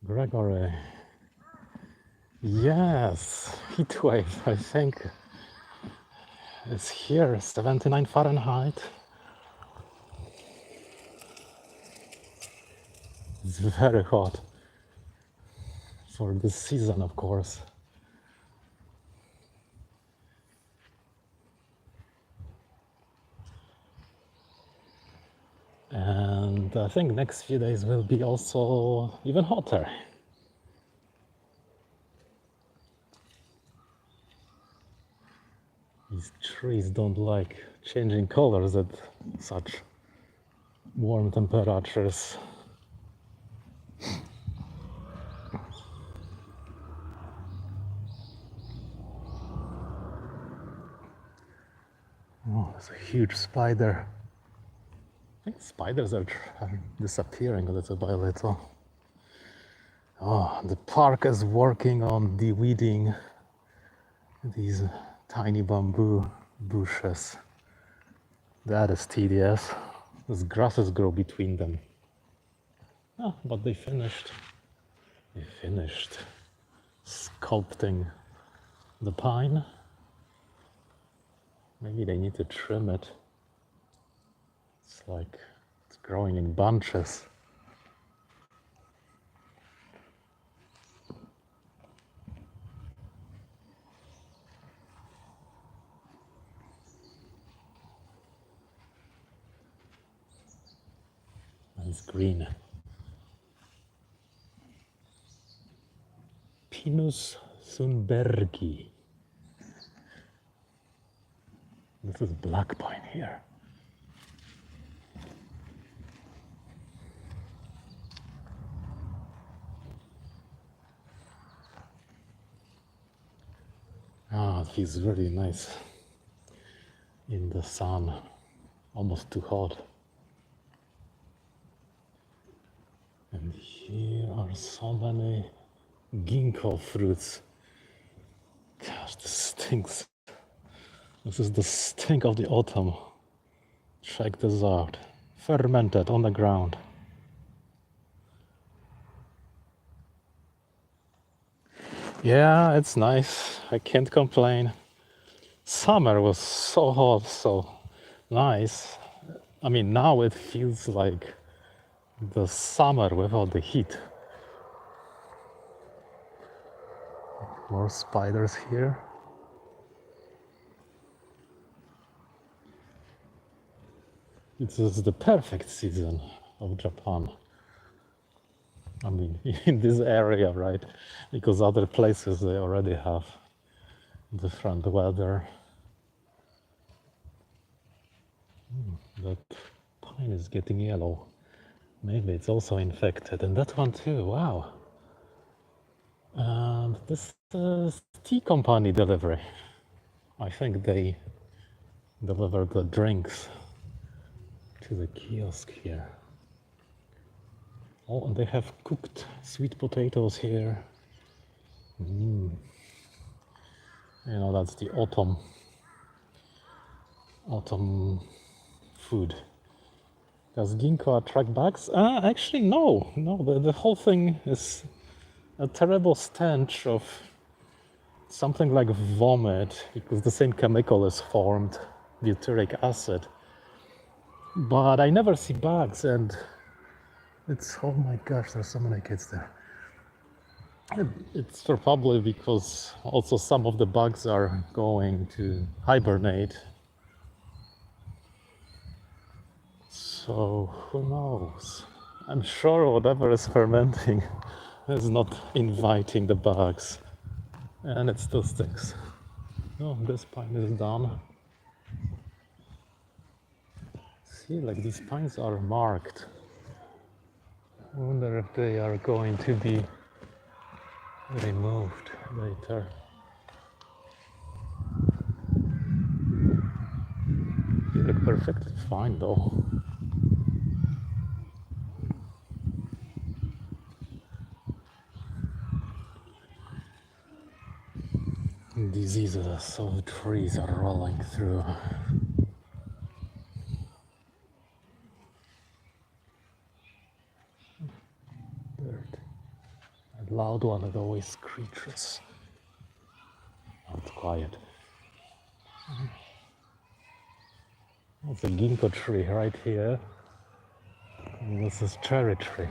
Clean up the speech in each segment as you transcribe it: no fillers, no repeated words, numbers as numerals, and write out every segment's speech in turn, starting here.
Gregory. Yes, heat wave, I think. It's here, 79 Fahrenheit. It's very hot for this season, of course. And I think next few days will be also even hotter. These trees don't like changing colors at such warm temperatures. Oh, there's a huge spider. I think spiders are disappearing little by little. Oh, the park is working on de-weeding these tiny bamboo bushes. That is tedious. These grasses grow between them. Oh, but they finished. They finished sculpting the pine. Maybe they need to trim it. It's like it's growing in bunches. Nice green. Pinus Sundbergi. This is black pine here. Ah, it feels really nice in the sun. Almost too hot. And here are so many ginkgo fruits. Gosh, this stinks. This is the stink of the autumn. Check this out. Fermented on the ground. Yeah, it's nice. I can't complain. Summer was so hot, so nice. I mean, now it feels like the summer without the heat. More spiders here. This is the perfect season of Japan. I mean, in this area, right? Because other places they already have different weather. That pine is getting yellow. Maybe it's also infected, and that one too. Wow. And this is tea company delivery. I think they deliver the drinks to the kiosk here. Oh, and they have cooked sweet potatoes here. You know, that's the autumn food. Does ginkgo attract bugs? Actually, no. The whole thing is a terrible stench of something like vomit, because the same chemical is formed, butyric acid. But I never see bugs, and it's, oh my gosh, there's so many kids there. It's probably because also some of the bugs are going to hibernate. So who knows? I'm sure whatever is fermenting is not inviting the bugs. And it still stinks. Oh, this pine is done. See, like these pines are marked. I wonder if they are going to be removed later. They look perfectly fine though. Diseases, so trees are rolling through. Dirt. loud one that always screeches. Oh, it's quiet. It's a ginkgo tree right here. And this is cherry tree.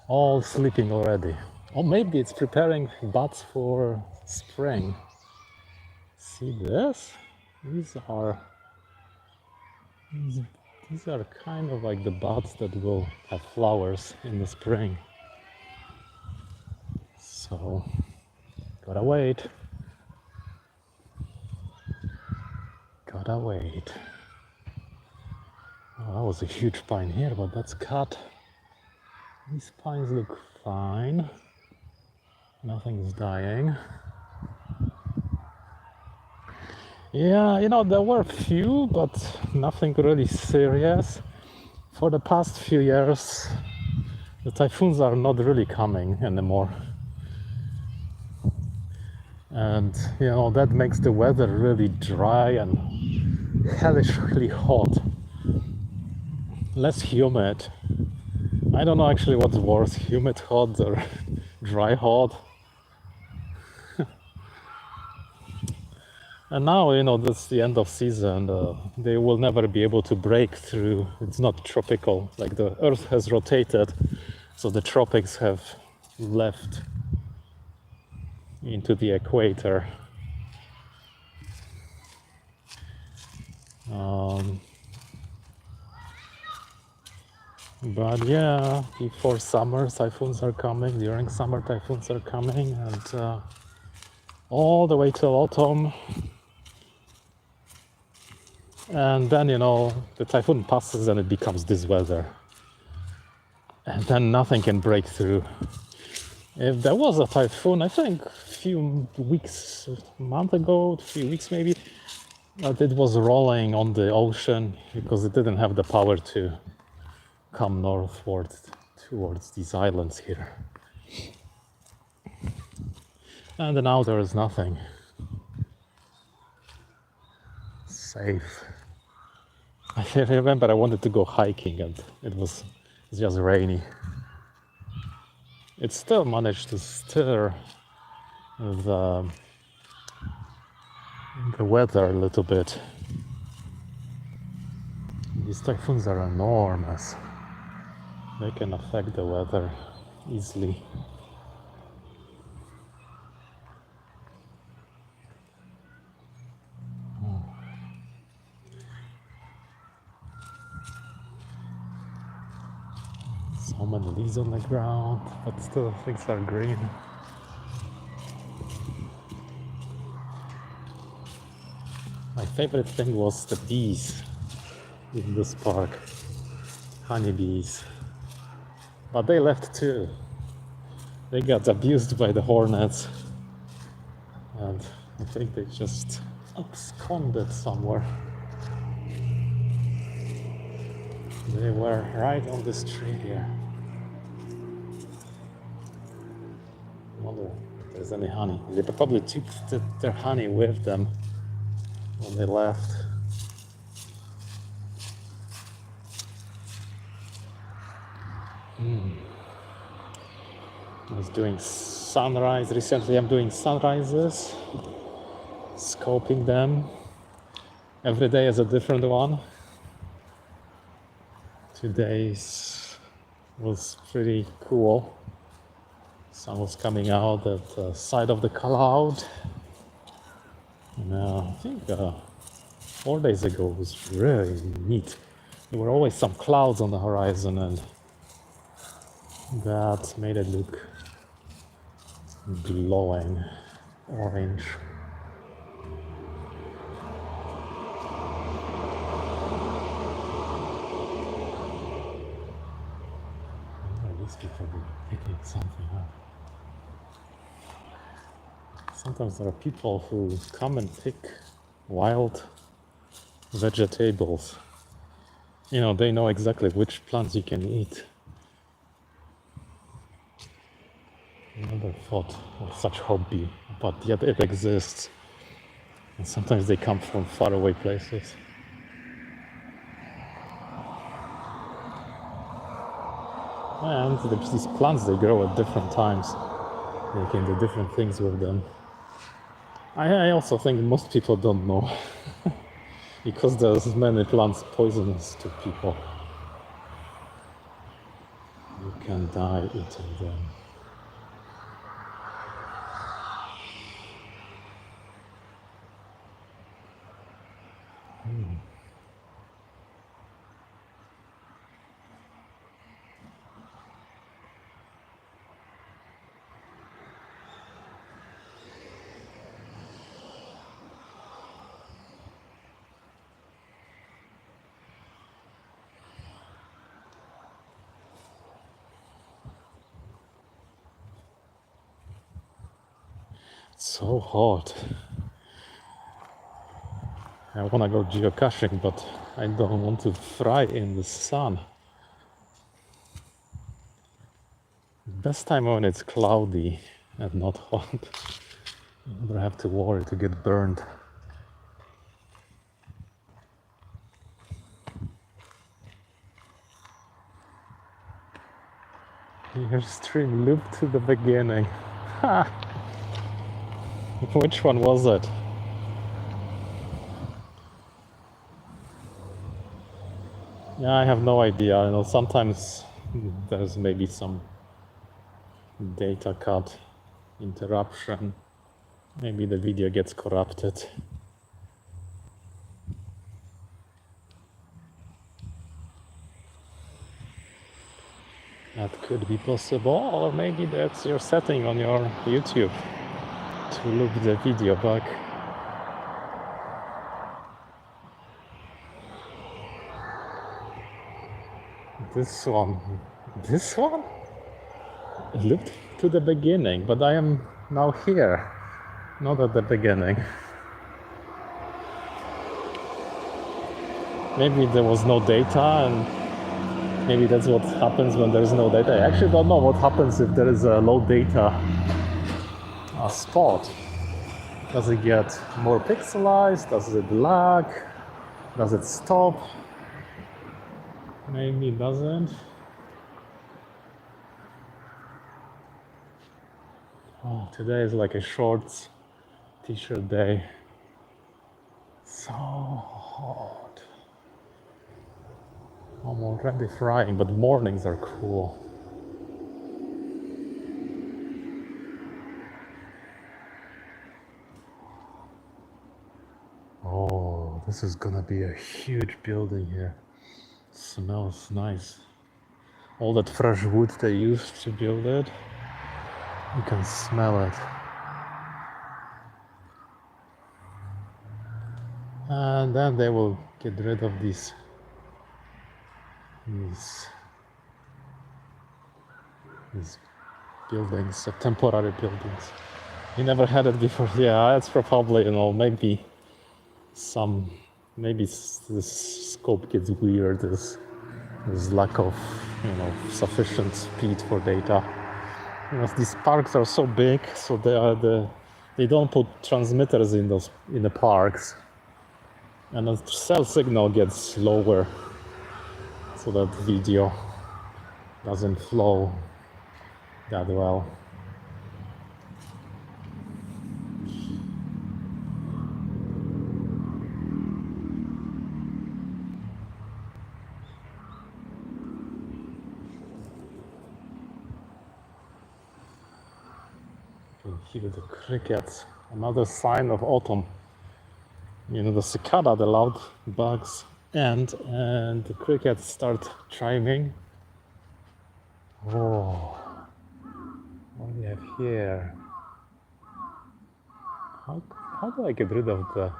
All sleeping already. Or maybe it's preparing buds for spring. See this? These are these are kind of like the buds that will have flowers in the spring. So gotta wait. Gotta wait. Oh, that was a huge pine here, but that's cut. These pines look fine. Nothing's dying. Yeah, you know, there were a few, but nothing really serious. For the past few years, the typhoons are not really coming anymore. And, you know, that makes the weather really dry and hellishly hot. Less humid. I don't know actually what's worse, humid hot or dry hot. And now, you know, that's the end of season. They will never be able to break through. It's not tropical. Like the Earth has rotated, so the tropics have left into the equator. But yeah, before summer, typhoons are coming. During summer, typhoons are coming, and all the way till autumn. And then, you know, the typhoon passes and it becomes this weather. And then nothing can break through. If there was a typhoon, I think a few weeks, a month ago, 3 weeks maybe, that it was rolling on the ocean because it didn't have the power to come northward towards these islands here. And now there is nothing. Safe. I remember I wanted to go hiking and it was just rainy. It still managed to stir the weather a little bit. These typhoons are enormous. They can affect the weather easily. So many leaves on the ground, but still things are green. My favorite thing was the bees in this park, honeybees. But they left too. They got abused by the hornets, and I think they just absconded somewhere. They were right on this tree here. I wonder if there's any honey. They probably took their honey with them when they left. I was doing sunrise. Recently I'm doing sunrises, scoping them. Every day is a different one. Today's was pretty cool. Sun was coming out at the side of the cloud. And I think 4 days ago was really neat. There were always some clouds on the horizon, and that made it look glowing orange. These people were picking something up. Sometimes there are people who come and pick wild vegetables. You know, they know exactly which plants you can eat. I never thought of such hobby, but yet it exists. And sometimes they come from faraway places. And these plants, they grow at different times. You can do different things with them. I also think most people don't know because there's many plants poisonous to people. You can die eating them. It's so hot. I want to go geocaching, but I don't want to fry in the sun. Best time when it's cloudy and not hot. You never have to worry to get burned. Your stream looped to the beginning. Ha! Which one was it? Yeah, I have no idea. You know, sometimes there's maybe some data cut, interruption. Maybe the video gets corrupted. That could be possible, or maybe that's your setting on your YouTube to loop the video back. This one, it looped to the beginning, but I am now here, not at the beginning. Maybe there was no data, and maybe that's what happens when there is no data. I actually don't know what happens if there is a low data spot. Does it get more pixelized? Does it lag? Does it stop? Maybe it doesn't. Oh, today is like a shorts t-shirt day. So hot. I'm already frying, but mornings are cool. Oh, this is gonna be a huge building here. Smells nice. All that fresh wood they used to build it, you can smell it. And then they will get rid of these buildings, temporary buildings. You never had it before. Yeah, it's probably, you know, maybe this scope gets weird. There's lack of, you know, sufficient speed for data. You know, these parks are so big, so they don't put transmitters in the parks, and the cell signal gets lower, so that video doesn't flow that well. You can hear the crickets, another sign of autumn. You know, the cicada, the loud bugs, and the crickets start chiming. Oh, what do we have here? How do I get rid of the...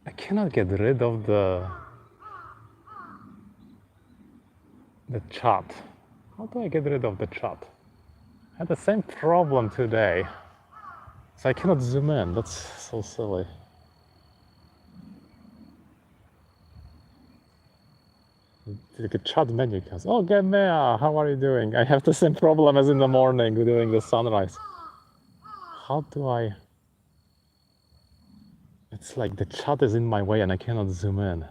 I cannot get rid of the chat. How do I get rid of the chat? I had the same problem today. So I cannot zoom in. That's so silly. Like a chat menu comes. Oh, Gemea, how are you doing? I have the same problem as in the morning doing the sunrise. How do I... It's like the chat is in my way and I cannot zoom in.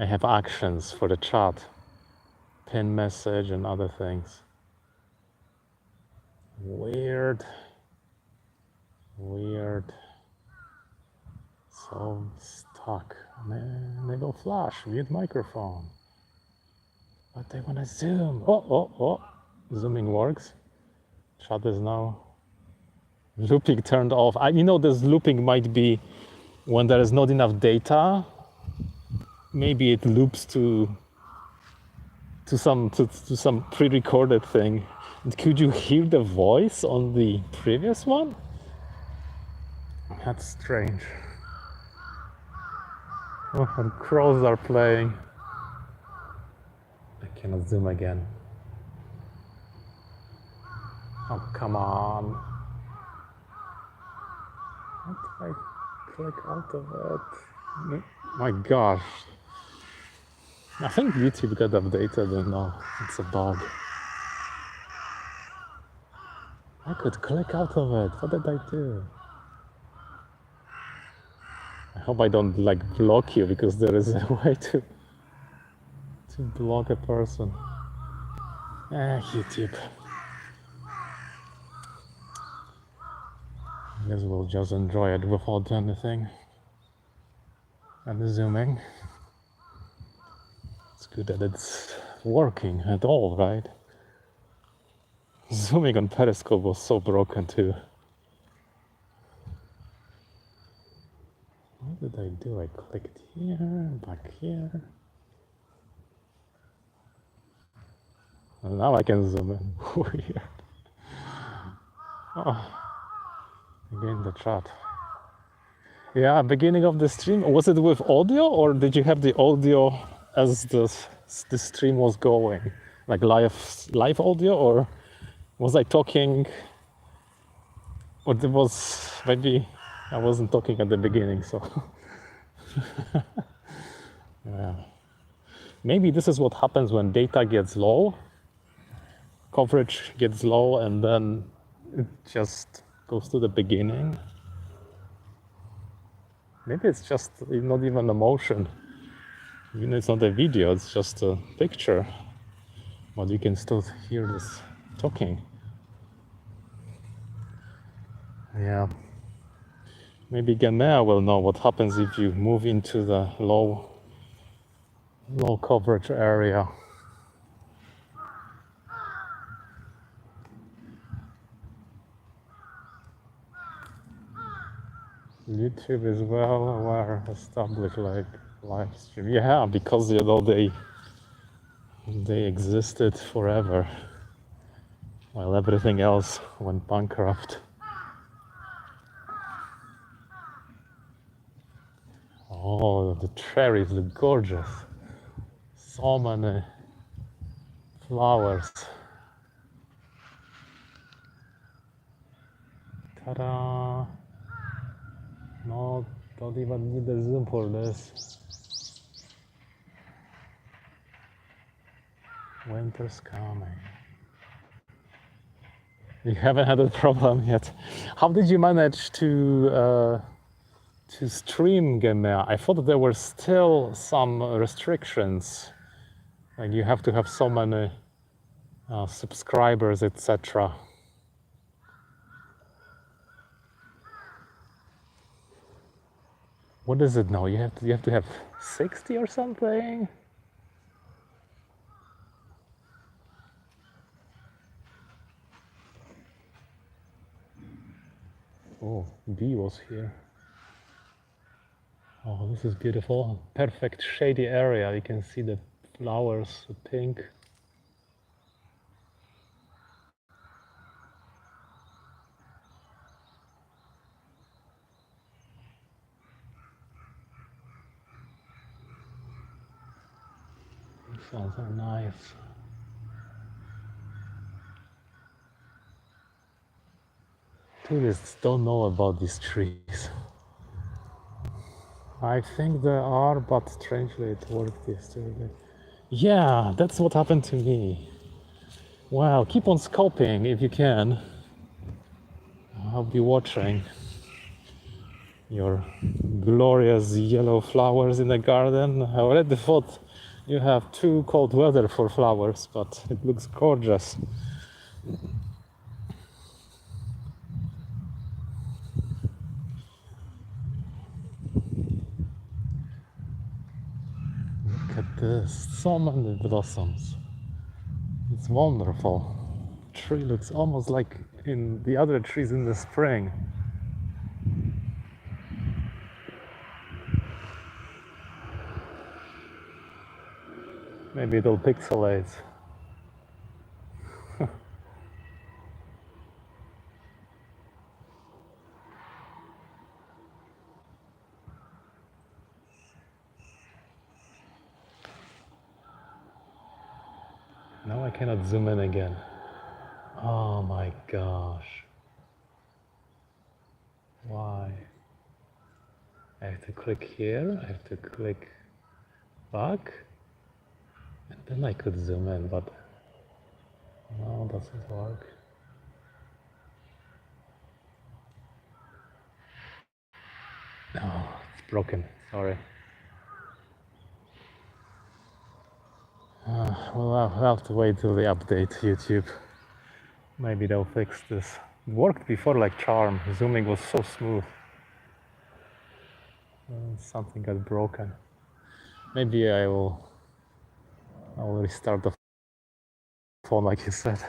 I have actions for the chat, pin message and other things. Weird. So stuck. Enable flash, mute microphone. But they wanna zoom. Oh. Zooming works. Chat is now looping turned off. This looping might be when there is not enough data. Maybe it loops to some pre-recorded thing. And could you hear the voice on the previous one? That's strange. Oh, and crows are playing. I cannot zoom again. Oh, come on. How do I click out of it? My gosh. I think YouTube got updated and no, it's a bug. I could click out of it. What did I do? I hope I don't block you, because there is a way to block a person. YouTube. I guess we'll just enjoy it without anything. And zooming. It's good that it's working at all, right? Zooming on Periscope was so broken too. What did I do? I clicked here, back here. And now I can zoom in. Weird. Oh, again the chat. Yeah, beginning of the stream. Was it with audio, or did you have the audio as the stream was going? Like live audio, or was I talking? Or it was, maybe I wasn't talking at the beginning, so. Yeah. Maybe this is what happens when data gets low, coverage gets low, and then it just goes to the beginning. Maybe it's just not even a motion. It's not a video, it's just a picture. But you can still hear this talking. Yeah. Maybe Gamea will know what happens if you move into the low coverage area. YouTube is well aware, established live stream. Yeah, because they existed forever, while everything else went bankrupt. Oh, the cherries look gorgeous. So many flowers. Ta-da! No, don't even need a zoom for this. Winter's coming. You haven't had a problem yet. How did you manage to stream Gamea? I thought there were still some restrictions, like you have to have so many subscribers, etc. What is it now? You have to have 60 or something? Oh, B was here. Oh, this is beautiful. Perfect shady area. You can see the flowers, the pink. Sounds are nice. Tourists don't know about these trees. I think there are, but strangely it worked yesterday. Yeah, that's what happened to me. Wow, keep on scoping if you can. I'll be watching. your glorious yellow flowers in the garden. I already thought you have too cold weather for flowers, but it looks gorgeous. Look at this, so many blossoms. It's wonderful. Tree looks almost like in the other trees in the spring. Maybe it'll pixelate. Now I cannot zoom in again. Oh my gosh. Why? I have to click here, I have to click back, and then I could zoom in, but no, doesn't work. Oh, it's broken, sorry. We'll have to wait till they update YouTube. Maybe they'll fix this. It worked before like charm, zooming was so smooth. Something got broken. Maybe I'll restart the phone like you said.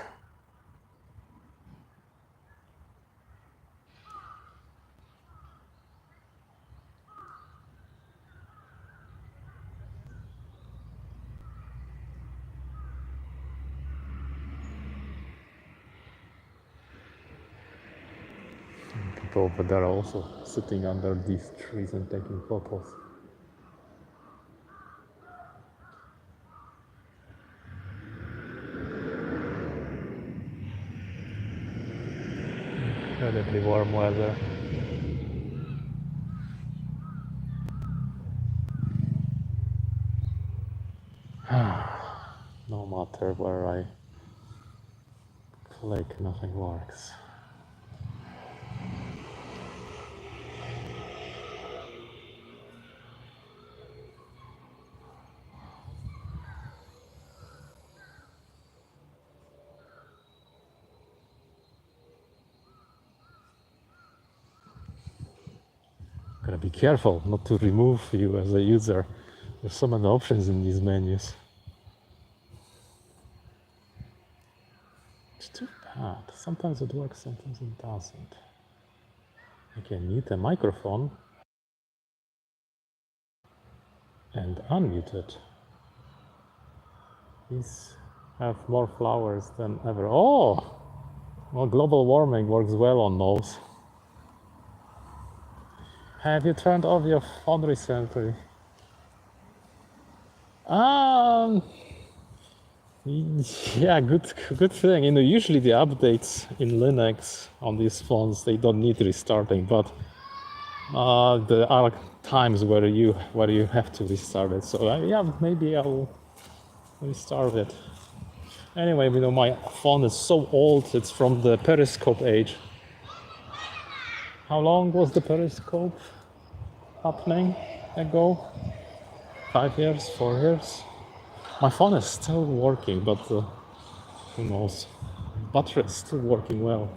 People over there are also sitting under these trees and taking photos. Incredibly warm weather. No matter where I click, nothing works. Gotta be careful not to remove you as a user. There's so many options in these menus. It's too bad. Sometimes it works, sometimes it doesn't. I can mute a microphone and unmute it. These have more flowers than ever. Oh! Well, global warming works well on those. Have you turned off your phone recently? Yeah, good thing. Usually the updates in Linux on these phones, they don't need restarting, but there are times where you have to restart it. So yeah, maybe I'll restart it. Anyway, my phone is so old. It's from the Periscope age. How long was the Periscope happening ago? 5 years, 4 years? My phone is still working, but who knows? Battery is still working well.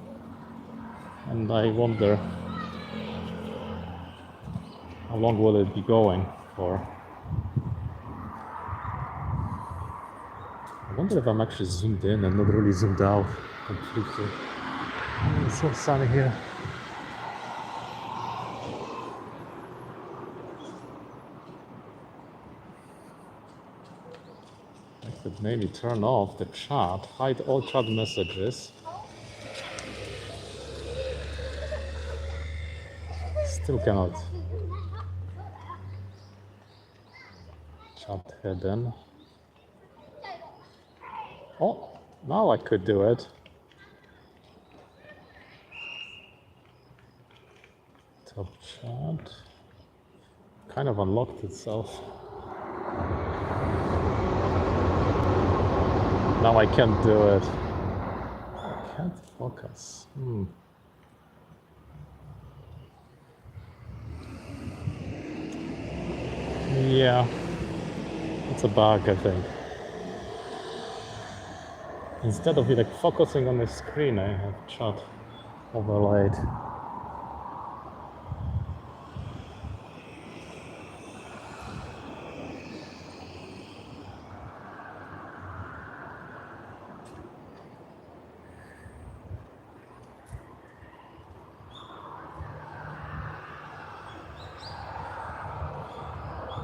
And I wonder how long will it be going for? I wonder if I'm actually zoomed in and not really zoomed out completely. It's so sunny here. I could maybe turn off the chat, hide all chat messages. Still cannot. Chat hidden. Oh, now I could do it. Top chat. Kind of unlocked itself. Now I can't do it. I can't focus. Yeah, it's a bug, I think. Instead of like focusing on the screen, I have chat overlaid.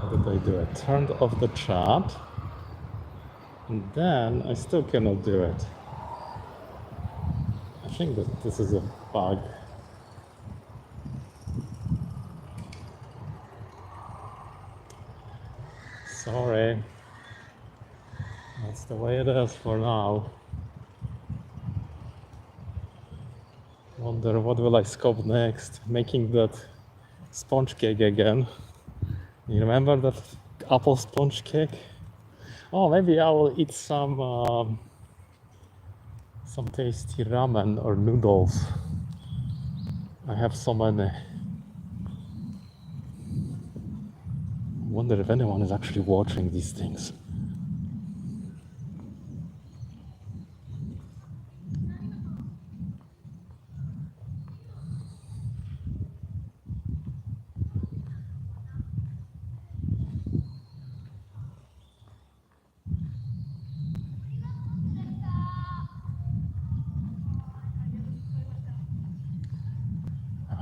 What did I do? I turned off the chat, and then I still cannot do it. I think that this is a bug. Sorry. That's the way it is for now. Wonder what will I scope next? Making that sponge cake again. You remember that apple sponge cake? Oh, maybe I will eat some tasty ramen or noodles. I have so many. Wonder if anyone is actually watching these things.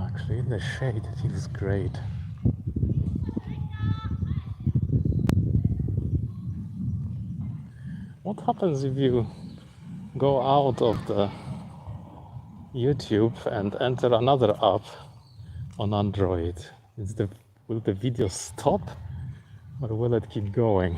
Actually, in the shade, it feels great. What happens if you go out of the YouTube and enter another app on Android? Will the video stop or will it keep going?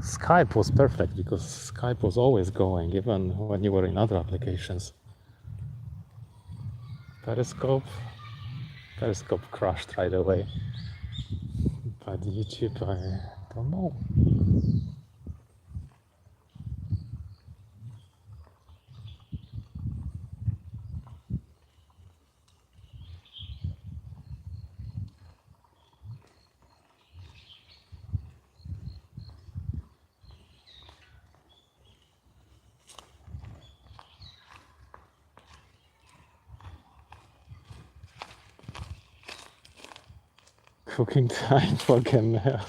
Skype was perfect because Skype was always going, even when you were in other applications. Periscope crashed right away. But YouTube, I don't know. Cooking time for Gemma.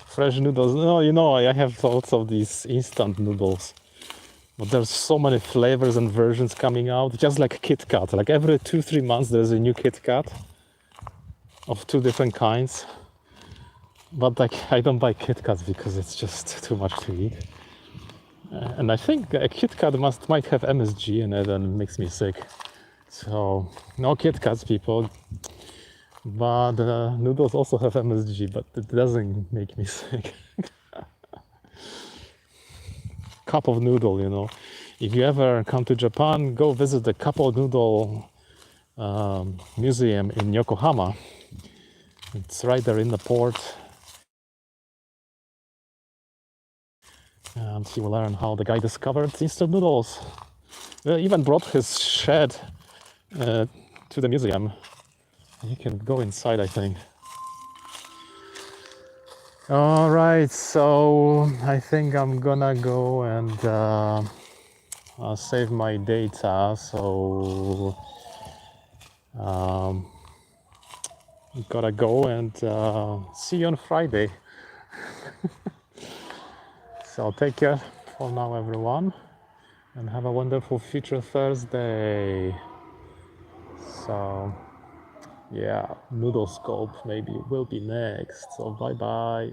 Fresh noodles. No, you know, I have lots of these instant noodles. But there's so many flavors and versions coming out, just like Kit Kat. Like every 2-3 months, there's a new Kit Kat of 2 different kinds. But like, I don't buy Kit Kats because it's just too much to eat. And I think a Kit Kat might have MSG in it and makes me sick. So no Kit Kats, people. But noodles also have MSG, but it doesn't make me sick. Cup of noodle, you know. If you ever come to Japan, go visit the Cup of Noodle museum in Yokohama. It's right there in the port. And you will learn how the guy discovered instant noodles. He even brought his shed to the museum. You can go inside, I think. All right, so I think I'm gonna go and save my data. So gotta go and see you on Friday. So take care for now, everyone, and have a wonderful future Thursday. So yeah, Noodle Scope maybe will be next. So bye bye.